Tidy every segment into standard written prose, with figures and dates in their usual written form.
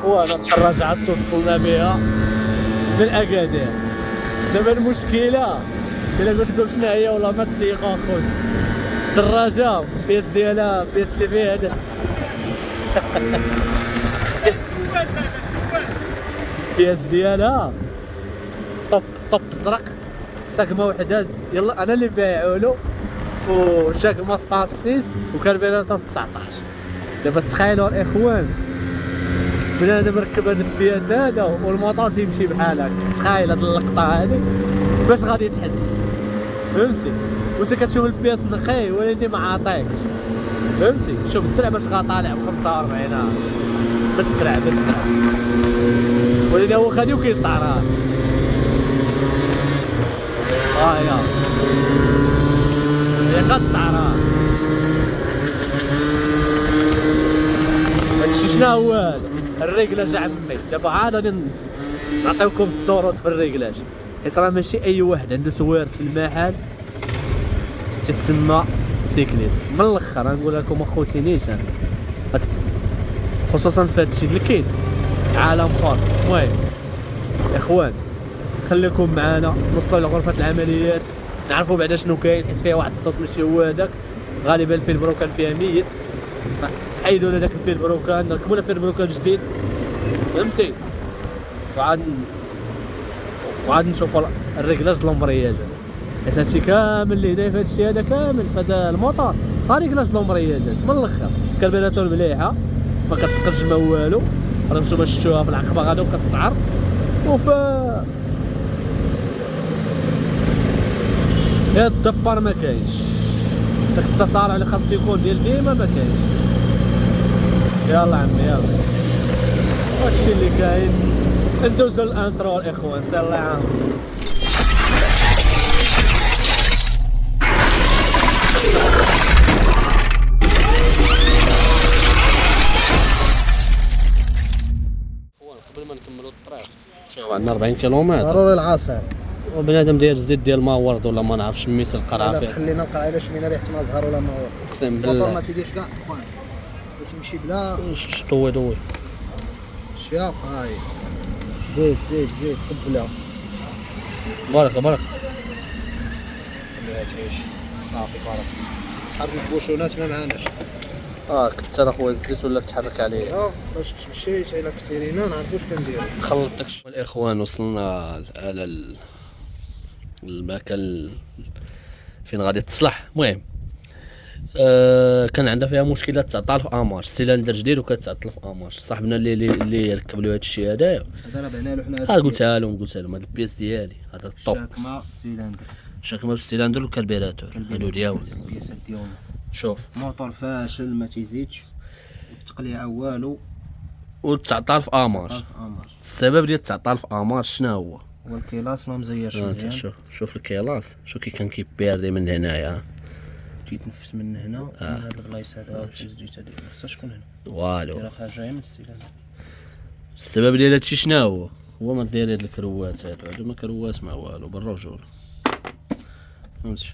اخوان الدراجة توصلنا بها من اكادير. دابا المشكلة الا قلت لكم شنو هي والله ما تثيقوا اخوتي. الدراجة البيس ديالها البيس اللي فيها هذا البيس ديالها طب زرق، ساكمه وحده. يلا انا اللي بايعو له، وشاكمه 16 وكربيراتور 19. دابا تخيلوا الاخوان بنادم مركب هاد البياس هذا والموطور تيمشي بحال هكا. تخيل هاد اللقطه هادي باش غادي تحس، فهمتي؟ وانت كتشوف البياس نقي ولكن ما عاطيكش، فهمتي؟ شوف الدرع باش طالع ب 45 بالدرع ولكن هو خادي وكيسعرها. هي كتسعرها. هادشي شنو هو هذا؟ الريكلاج عمي. دابا عاد غادي نعطيوكم الدروس في الريكلاج، حيت راه ماشي اي واحد عنده سوارت في المحل تتسمى سيكليست. من الاخر غنقول لكم اخوتي نيشان، خصوصا في هادشي الكيد عالم خاص. المهم اخوان خليكم معنا، نوصلوا لغرفة العمليات نعرفوا بعدا شنو كاين، حيت فيها واحد الصوت ماشي هو هذاك. غالبا الفيل بروكان فيها ميت، حيدوا لنا داك الفيل بروكان، ركبوا لنا فيل بروكان جديد، فهمتي؟ وعاد نشوفوا الريكلاج لومبرياجات، حيت هادشي كامل اللي هنا في هادشي هذا كامل في هذا الموطور ها ريكلاج لومبرياجات. من الاخر كربيراتور مليحه ما كتقش ما والو، راه نتوما شفتوها في العقبه غادا وكتسعر. وفي هاد الدبار ما كاينش، داك التسارع اللي خاص يكون ديال ديما ما كاينش. يلا عمي يلا، هادشي اللي كاين. ندوزو الانترو الاخوان. سير الله يعاونكم. قبل ما نكملوا الطريق شوف عندنا 40 كيلومتر ضروري العصير، وبنادم داير الزيت ديال ما ورد ولا ما نعرفش ميت القرعه فيه. خلينا نقرا على شمينا ريحه ما زهر ولا ما ورد. اقسم بالله ما تيديرش كاع اخوان، باش نمشي بلا طوي شياق. هاي زيد قبلها بارك خليها تعيش صافي. بارك صحاب جوج بوشونات ما معناش. كنت انا خويا الزيت ولا تحرك عليه. باش تمشي الى كثيرين نعرفوا اش كنديروا. خلط داكشي. الاخوان وصلنا على المكان فين غادي تصلح. المهم كان عندها فيها مشكله تعطل في امار، السيلندر جديد وكتعطل في امار. صاحبنا اللي ركب له هذا الشيء هذايا هذا راه بعنا له حنا. قلتها لهم هذا البياس ديالي هذا الطوب شاكمه بالسيلندر والكربيراتور هادو ديالو البياسات ديالهم. شوف موتور فاشل ما تيزيدش، والتقليعه والو، والتعطل في امار. السبب ديال التعطل في امار شنو هو؟ هو الكيلاس ما مزيرش مزيان. شوف الكيلاس شوف كي كان كيبيردي من هنايا، تيتنفس من هنا من هاد البلايص هذا تيزيد هذيك ما خصهاش تكون هنا والو. راه خارجه من السيلندر. السبب ديال هادشي شنو هو ما داير هاد الكروات هادو ما كروات ما والو بالرجول، فهمتي؟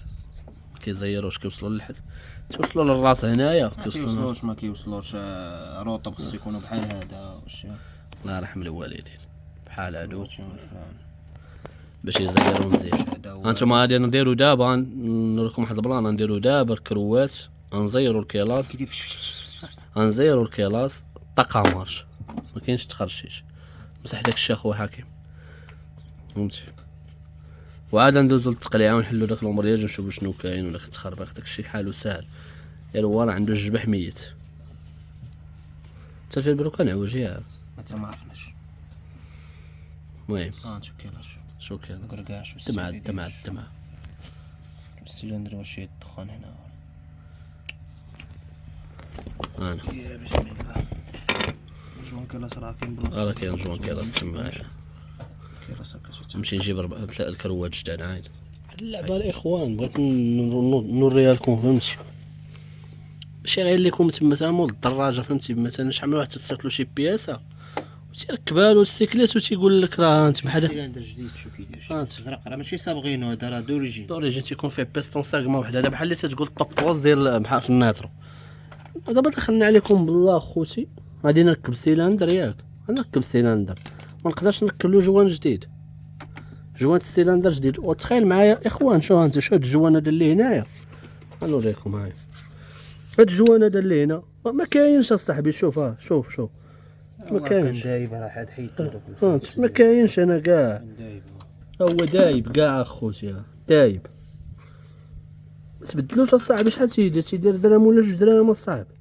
كيزيروش كيوصلوا للحد، توصلوا للراس هنايا كيوصلوش ما كيوصلوش. رطب خصو يكونوا بحال هذا واش الله يرحم الوالدين بحال هادو باش يزيروا مزيان. هانتوما غادي نديرو دابا نوريكم واحد البلان. نديرو دابا الكروات، غنزيرو الكيلاس، غنزيرو الكيلاس طاقه مارش ما كاينش تخرشيش. مسح داك الشيء اخويا حكيم، فهمتي؟ وعاد ندوزو للتقليعه ونحلو داك الامبرياج ونشوفو شنو كاين ولا كتخربق. داك الشيء حالو ساهل، غير هو راه عنده الجبح ميت. حتى الفيل بروكان عوج ياها حتى ما عرفناش. المهم شوف كيلاش شو كاين كركاش دمع السيلندر واش يدخن هنا. انا يا بسم الله. جوان كيلاس راه كاين بلاصه، راه كاين جوان كيلاس تما. كيلاس نمشي نجيب الكروات جداد عايد. هاد اللعبه الاخوان بغيت نوريها لكم، فهمتي؟ ماشي غير ليكم تما مول الدراجه، فهمتي؟ مثلا شحال من واحد تصيفط له شي بياسه وتيركبها له السيكليت وتيقول لك راه انت بحال السيلندر جديد. شو كيدير زرق راه ماشي صابغينو، هذا راه دوريجين تيكون فيه بيستون ساقمه وحده. هذا بحال اللي تتقول طوبوز ديال بحال في النيترو. دابا دخلنا عليكم بالله خوتي، غادي نركب السيلندر ياك نركب السيلندر، ما نقدرش نركب له جوان جديد، جوان السيلندر جديد. وتخيل معايا اخوان، شو هانت، شو هاد الجوان هذا اللي هنايا، غنوريكم هاي هاد الجوان هذا اللي هنا ما كاينش اصاحبي. شوف شوف ما كاينش، دايب راه حد حيدتو دوك فهمت، ما كاينش انا كاع، هو دايب كاع اخوتي، دايب. ما تبدلوش اصاحبي، شحال تيدير درهم ولا 2 دراهم اصاحبي،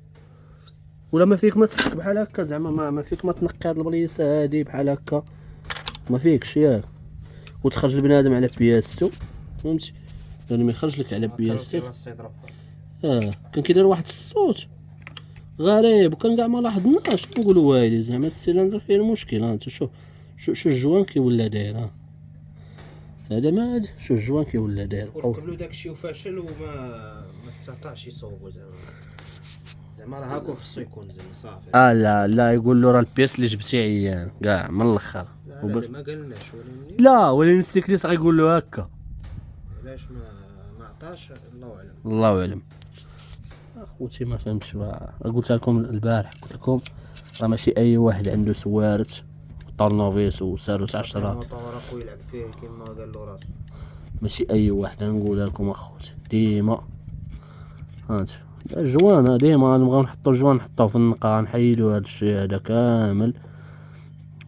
ولا ما فيك ما تحك بحال هكا زعما، ما فيك ما تنقي هاد البليصه هادي بحال هكا، ما فيكش ياك، وتخرج البنادم على بياسو، فهمتي، يعني ما يخرج لك على بياسو. كان كيدير واحد الصوت غريب، وكان كاع ما لاحظناش، نقولوا وايلي زعما السيلندر فيه المشكل. انت شوف شو الجوان كي ولا داير، هذا ما هذا شو الجوان كي ولا داير. ركب له داكشي وفاشل ما استطاعش يصوبو زعما راه هاكو خصو يكون زعما صافي. لا يقول له راه البياس اللي جبتي عيان كاع من الاخر. لا ما قالناش، ولكن لا ولكن السيكليس غيقول له هكا، علاش ما عطاش الله اعلم. الله اعلم. اخوتي ما فهمتش قلت لكم البارح، قلت لكم راه ماشي اي واحد عنده سوارت طرنوفيس وساروت 10، الموطور اخو يلعب فيه كيما قال له راسو، ماشي اي واحد. نقول لكم اخوتي ديما هانت الجوان ديما نبغيو نحطو الجوان، نحطوه في النقا، نحيدو هاد الشيء هذا كامل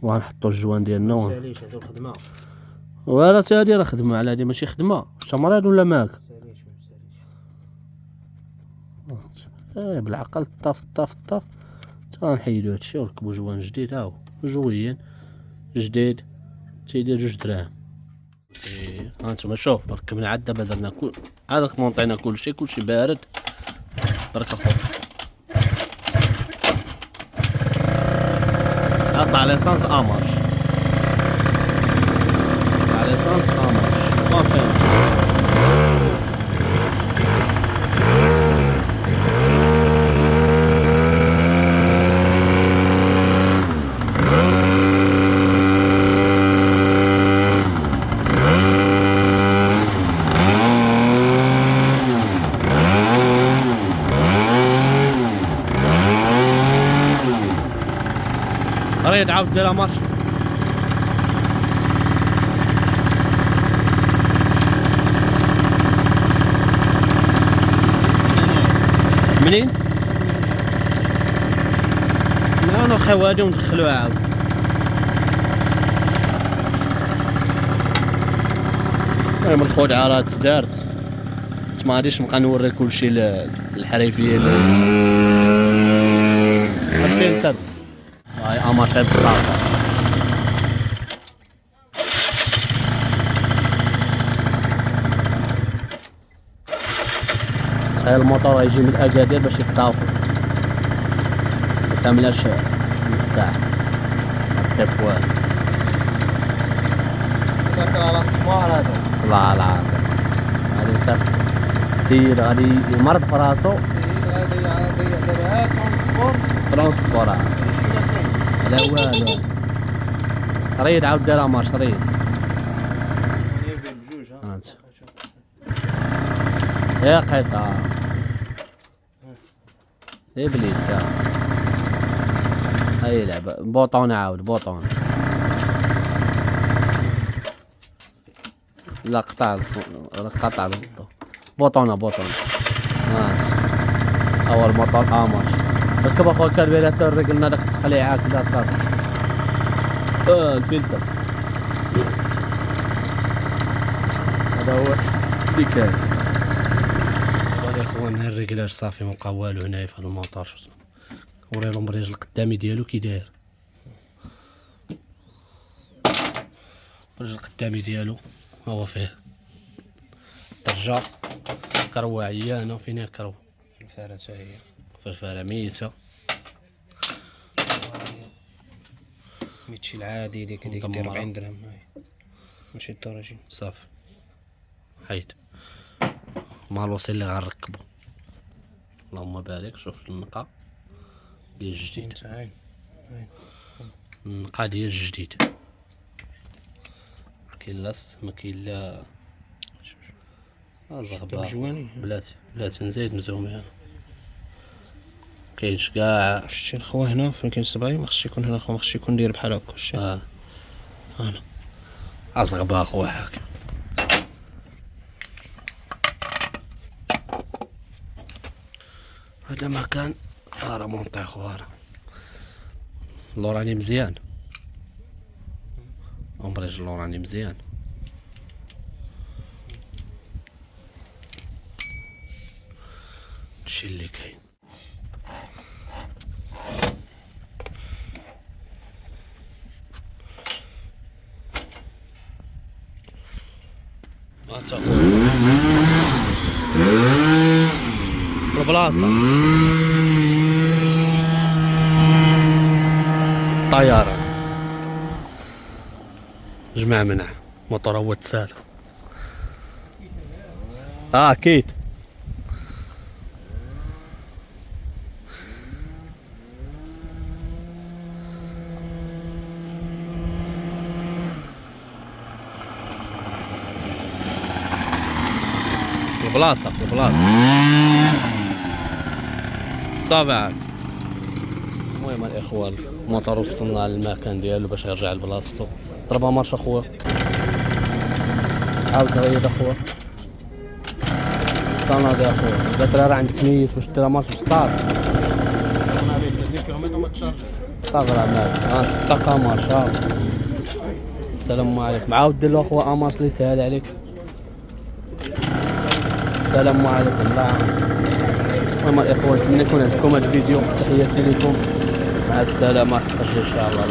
وغنحطو الجوان ديالنا مساليش هادو الخدمه، ولا تا هادي راه خدمه، على هادي ماشي خدمه. انت مريض ولا مالك؟ مساليش بالعقل طاف تا نحيدو هادشي ونركبو جوان جديد. هاهو جوين جديد تيدير 2 دراهم. هانتوما شوف ركبنا عاد دابا درنا عاد مونطينا كلشي بارد برك اخويا. اطلع ليسانس امارش، على ليسانس امارش ما فهمت. ريد عاود ديرها مارش. منين؟ لا نرخيو هادي وندخلوها عاود. المهم الخدعة راه تدارت، ما غاديش نبقى نوري كلشي الحريفية الفلتر. هاي اماشي بسطاطا. تخيل الموطور يجي من اكادير باش يتصاوب، ما كاملاش نص ساعة طيف والو. ذاك راه راس حمار هذا، لا غادي يسافر السيد، غادي يمرض في راسو. غادي دابا ترونسبور لا والو. ريد عاود دارها مارش ريد. بجوج هانت يا قيصر يا بليد هاي لعبة بوطون، عاود بوطون. لا قطع الضو، بوطونة هانت اول موطور اماش. ركب اخويا الكربيراتور، قلنا داك التقليعه كدا صافي. الفلتر هذا هو اللي كان. يا اخوان الريكلاج صافي مبقى والو هنايا في هذا الموطور. شوف وريلهم الرجل القدامي ديالو كي داير، الرجل القدامي ديالو هو فيه طرجة كروة عيانة. فين هي الكروة؟ الفارة تا هي فالفارة ميتة، ميتشي العادي ديك دير 40 درهم، هاي ماشي الدرجي صافي. حيد مع الوصل اللي غنركبو، اللهم بارك. شوف النقا ديال الجديد، النقا ديال الجديد، كاين لاص ما كاين لا زغبة جواني. بلاتي نزيد مزومة. كاين كاينش كاع. شتي الخوا هنا فين كاين السبعين ما خصش يكون هنا الخوا، ما خصش يكون داير بحال هكا. شتي هنا عز الغباء خويا حاكم. هذا مكان راه مونطي خويا، اللوراني مزيان، امبريج اللوراني مزيان. هادشي اللي كاين. هاتا خويا البلاصة طيارة جمع منع موتور هو تسال. اكيد البلاصة في البلاصة صافي. المهم الاخوان الموتور وصلنا للمكان ديالو باش يرجع لبلاصتو. ضربها مارش اخويا، عاود غير اخويا تناضي اخويا. قالت راه عندك نيت باش ديرها مارش بسطار انا عليك 30 كيلومتر ما تشارج. صافي راه مات غنطلق مارش. السلام عليكم. عاود دير له اخويا امارش اللي سهل عليك. السلام عليكم. المهم الاخوان نتمنى يكون عجبكم هذا الفيديو. تحياتي لكم، مع السلامه، حتى ان شاء الله.